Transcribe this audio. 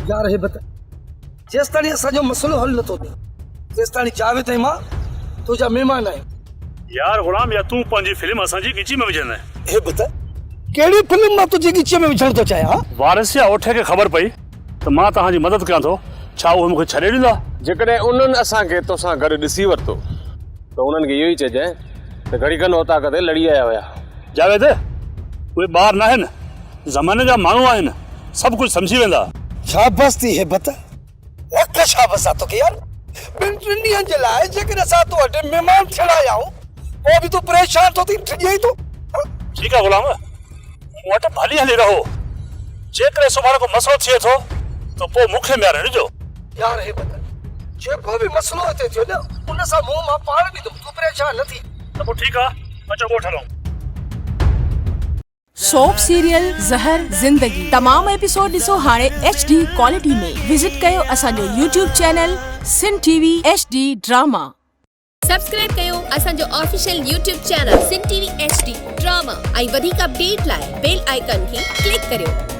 यार हे बता जेस ताणी असांजो मसलो हल नथो थिए तेस ताणी जावेद ऐं मां तुंहिंजा महिमान आहियूं। यार गुलाम या तू पंहिंजी फिल्म असांजी गिची में विझंदा हे बता कहिड़ी फिल्म मां तुंहिंजी गिचीअ में विझण थो चाहियां? वारिस या ओठे खे ख़बर पई त मां तव्हांजी मदद कयां थो, छा उहे मूंखे छॾे ॾींदा? जेकॾहिं उन्हनि असांखे तोसां गॾु ॾिसी वरितो त उन्हनि खे इहो ई चइजांइ त घड़ी खनि उतां ते लड़ी आया हुया। जावेद उहे ॿार न आहिनि, ज़माने जा माण्हू आहिनि, सभु कुझु सम्झी वेंदा। शाबाश थी हे बता लख शाबाश आहे तोखे यार। ॿिनि टिनि ॾींहंनि जे लाइ जेकॾहिं असां तो वटि महिमान थियण आया आहियूं पोइ बि तूं परेशान थो थी टिॼई थो। ठीकु आहे गुलाम, मूं वटि भली हली रहो, जेकॾहिं सुभाणे को मसलो थिए थो त पोइ मूंखे ॿीहारे ॾिजो। यार हे बता जेको बि मसलो अचे थियो न उन सां मुंहुं मां पाण ॾींदुमि, तूं परेशान न थी। त पोइ ठीकु आहे, अचो ॻोठ हलूं। सोप सीरियल ज़हर ज़िंदगी तमाम एपिसोड ॾिसो हाणे HD क्वालिटी में। विजिट कयो असांजो YouTube चैनल सिन TV HD ड्रामा। सब्सक्राइब कयो असांजो ऑफिशियल YouTube चैनल सिन TV HD ड्रामा ऐं वधीक अपडेट लाइ बेल आइकन खे क्लिक करियो।